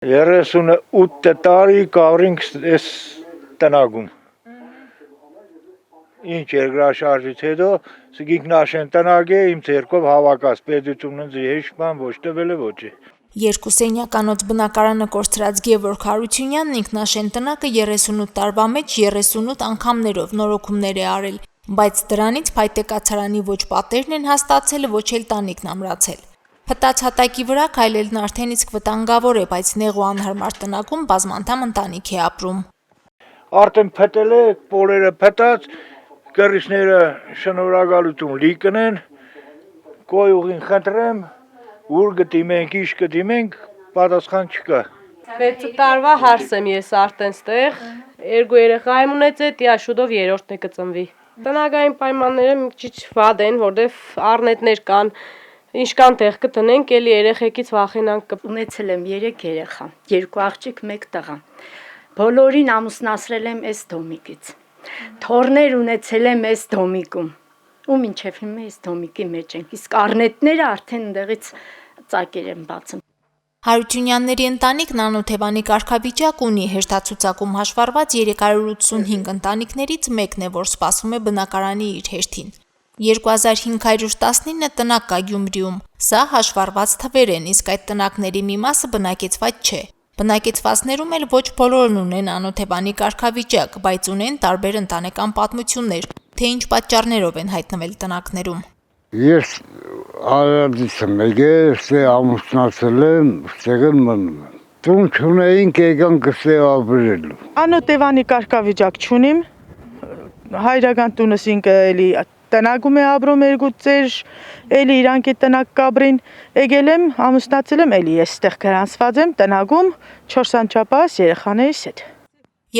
38 տարի կավրինք էս տնագում։ Ինչ երկրաշարժից հետո սգիկ նաշեն տնագ է իմ ցերկով հավաքած պետությունը հեշտման ոչ տվել է ոչի։ Երկու սենյականոց բնակարանը կորցրած Գևորգ Հարությունյանն ինքնաշեն տնակը 38 տարվա մեջ 38 անգամներով նորոգումներ է արել, բայց դրանից փայտե կացարանի ոչ պատերն են հաստացել, ոչ էլ տանիքն ամրացել։ Փտած հատակի վրա քայլելն արդեն իսկ վտանգավոր է, բայց նեղ ու անհարմար տնակում բազմանդամ ընտանիք է ապրում։ Արդեն փտել է, պոլերը փտած, կռիչները շնորհակալություն լի կնեն, կոյուղին խնդրեմ, ուր գտիմենք, իշ գտիմենք, պատասխան չկա։ 6 տարվա հարս եմ ես արդեն ստեղ, երկու երեխա եմ ունեցել, տիա շուտով երրորդն է կծնվի։ Տնագային պայմանները մի քիչ վատ են, որտեվ առնետներ կան, ինչ կան տեղ կտնենք, էլի երեխեքից վախենանք։ Ունեցել եմ 3 երեխա, 2 աղջիկ, 1 տղա։ Բոլորին ամուսնացրել եմ այս դոմիկից։ Թորներ ունեցել եմ այս դոմիկում։ Ու մինչև հիմա այս դոմիկի մեջ ենք, իսկ առնետները արդեն ընդեղից ծակեր են բացում։ Հարությունյանների ընտանիքն անօթևանի կարգավիճակ ունի, հերթացուցակում հաշվառված 385 ընտանիքներից մեկն է, որ սպասում է բնակարանի իր հերթին։ 2519 տնակ կա Գյումրիում, սա հաշվառված թվեր են, իսկ այդ տնակների մի մասը բնակեցված չէ։ Բնակեցվածներում էլ ոչ բոլորն ունեն անօթևանի կարգավիճակ, բայց ունեն տարբեր ընտանեկան պատմություններ, թե ինչ պատճառներով են հայտնվել տնակներում։ Ես արադից եմ եկել, ամուսնացել եմ, ստեղ եմ մնում եմ։ Տուն չունեինք, եկանք ստեղ ապրելու։ Անօթևանի կարգավիճակ չունիմ, հայրական տունս ինքը էլի տնագում է ապրում երկու ծեր, էլի իրանք է տնակ կաբրին, եկել եմ, ամուսնացել եմ, էլի ես ստեղ գրանցված եմ տնագում 4 անչափահաս երեխաներիս հետ։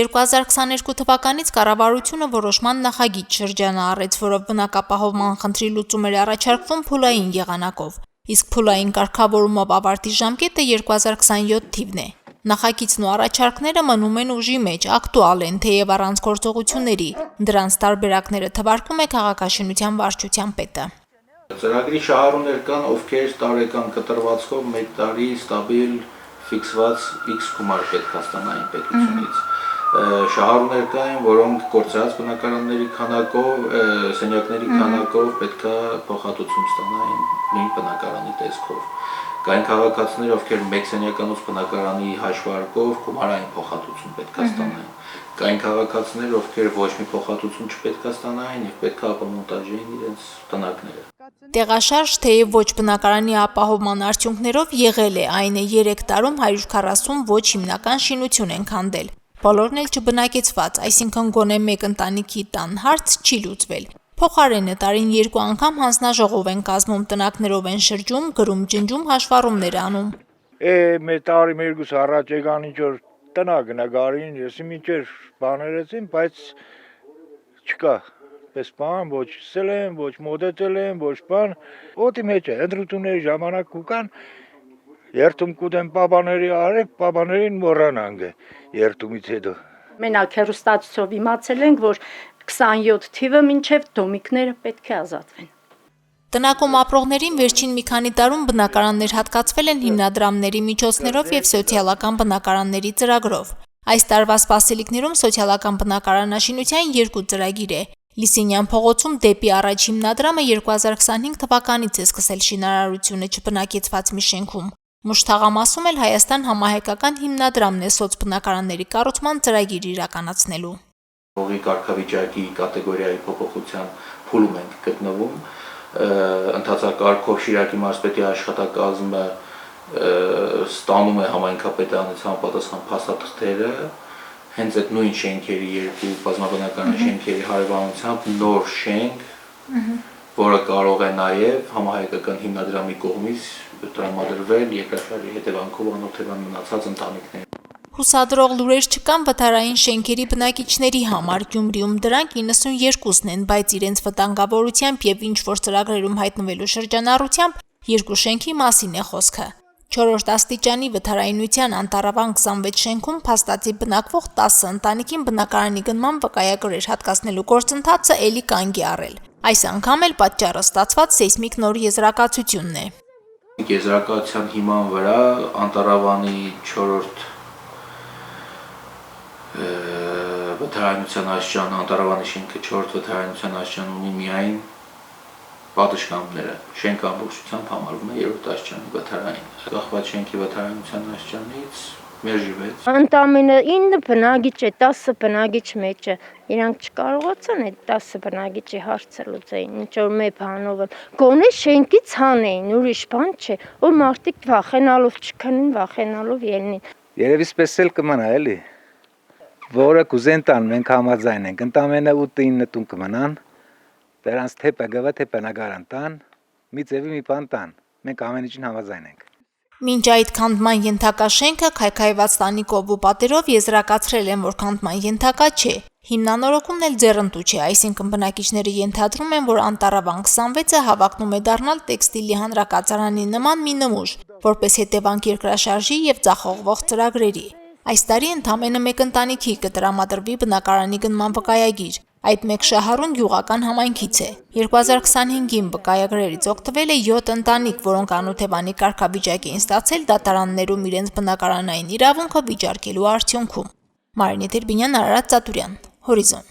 2022 թվականից կառավարությունը որոշման նախագիծ շրջանը առեց, որով բնակապահովման խնդրի լուծում էր առաջարկվում փուլային եղանակով, իսկ փուլային կարգավորումով ավարտի ժամկետը 2027 թիվն է։ Նախագիծն ու առաջարկները մնում են ուժի մեջ, ակտուալ են, թեև առանց գործողությունների, դրանց տարբերակները թվարկում է քաղաքաշինության վարչության պետը։ Ծրագրի շահառուներ կան, ովքեր տարեկան կտրվածքով 1 տարի ստաբիլ ֆիքսված X գումար պետք է ստանային պետությունից։ Շահառուներ կային, որոնք կորցրած բնակարանների քանակով, սենյակների քանակով պետք է փոխհատուցում ստանային նույն բնակարանի տեսքով։ Կային քաղաքացիներ, ովքեր մեկ սենյականոց բնակարանի հաշվարկով գումարային փոխհատուցում պետք է ստանային։ Կային քաղաքացիներ, ովքեր ոչ մի փոխհատուցում չպետք է ստանային եւ պետք է ապամոնտաժեին իրենց տնակները։ Տեղաշարժ թեև ոչ բնակարանի ապահովման արդյունքներով եղել է, այն է 3 տարում 140 ոչ հիմնական շինություն են քանդել։ Բոլորն էլ չբնակեցված, այսինքն գոնե մեկ ընտանիքի տան հարց չի լուծվել։ Փոխարենը տարին 2 անգամ հանձնաժողով են կազմում, տնակներով են շրջում, գրում, ջնջում, հաշվառումներ անում։ Մեր տարի մերգուս առաջ եկան ինչ-որ տնակ նգարին, ես մինչեր բաներեցին, բայց չկա, պես բան, ոչ սել եմ, ոչ մոդեցել եմ, ոչ բան, ոտի մեջ է, ընդրությունների ժամանակ կուկան, երդում կուտեն պաբաների արեք, պաբաներին մորանանք է, երդումից հետո։ Մենակ հեռուստացույցով իմացել ենք, որ 27 թիվը մինչև դոմիկները պետք է ազատվեն։ Տնակում ապրողներին վերջին մի քանի տարում բնակարաններ հատկացվել են հիմնադրամների միջոցներով եւ սոցիալական բնակարանների ծրագրով։ Այս տարվա սպասելիքներում սոցիալական բնակարանաշինության 2 ծրագիր է։ Լիսինյան փողոցում դեպի առաջ հիմնադրամը 2025 թվականից է սկսել շինարարությունը չբնակեցված մի շենքում։ Մուշտաղամասում էլ Հայաստան համահայկական հիմնադրամն է սոցբնակարանների կառուցման ծրագիր իրականացնելու։ Հողի կարգավիճակի կատեգորիայի փոփոխության փուլում ենք գտնվում, ընդհանրակարգով Շիրակի մարզպետի աշխատակազմը ստանում է համայնքապետարանից համապատասխան փաստաթղթերը, հենց այդ նույն շենքերի երկու բազմաբնակարան շենքերի հարևանությամբ նոր շենք, որը կարող է նաև համահայկական հիմնադրամի կողմից տրամադրվել երկրաշարժի հետևանքով անօթևան մնացած ընտանիքներին։ Հուսադրող լուրեր չկան վթարային շենքերի բնակիչների համար, Գյումրիում դրանք 92-ն են, բայց իրենց վտանգավորությամբ եւ ինչ-որ ծրագրերում հայտնվելու շրջանառությամբ 2 շենքի մասին է խոսքը։ 4-րդ աստիճանի վթարայնության Անտառավան 26 շենքում փաստացի բնակվող 10 ընտանիքին բնակարանի գնման վկայագրեր հատկացնելու գործընթացը էլի կանգ է առել։ Այս անգամ էլ պատճառը ստացված սեյսմիկ նոր եզրակացությունն է։ Եզրակացության հիման վրա Անտարավանի 4-րդ վթարանության աշճան, Անտարավանի շենքը 4-րդ վթարանության աշճան ունի միայն պատշգամբները, շենքը ամբողջությամբ համարվում է 3-րդ աշճանի վթարային։ Կախված շենքի վթարանության աշճանից մերժվեց։ Անտամենը 9 բնագիչ է, 10 բնագիչ մեջը։ Իրանք չկարողացան այդ 10 բնագիչի հարցը լուծեին, ինչ որ մի բանով։ Գոնե շենքից հանեին, ուրիշ բան չէ, որ մարդիկ վախենալով չքնին, վախենալով ելնին։ Երևի սպեսել կմնա էլի, որը կուզեն տան, մենք համաձայն ենք, ընդամենը 8-9 տուն կմնան, դրանց թեպը գվա, թեպը նագարան տան, մի ձևի մի բան տան, մենք ամեն ինչին համաձայն ենք։ Մինչ այդ քանդման ենթակա շենքը քայքայված տանիքով ու պատերով եզրակացրել են, որ քանդման ենթակա չէ։ Հիմնանորոգումն էլ ձեռնտու չէ, այսինքն բնակիչները ենթադրում են, որ Անտարավան 26-ը հավակնում է դառնալ տեքստիլի հանրակացարանի նման մի նմուշ, որպես հետևանք երկրաշարժի եւ ձախողվող ծրագրերի։ Այս տարի ընդամենը մեկ ընտանիքի կտրամադրվի բնակարանի գնման վկայագիր։ Այդ մեկ շահառուն գյուղական համայնքից է։ 2025-ին վկայագրերից օգտվել է 7 ընտանիք, որոնք անօթևանի կարգավիճակ էին ստացել դատարաններում իրենց բնակարանային իրավունքը վիճարկելու արդյունքում։ Մարինե Տերբինյան, Արարատ Ծատուրյան, Հորիզոն։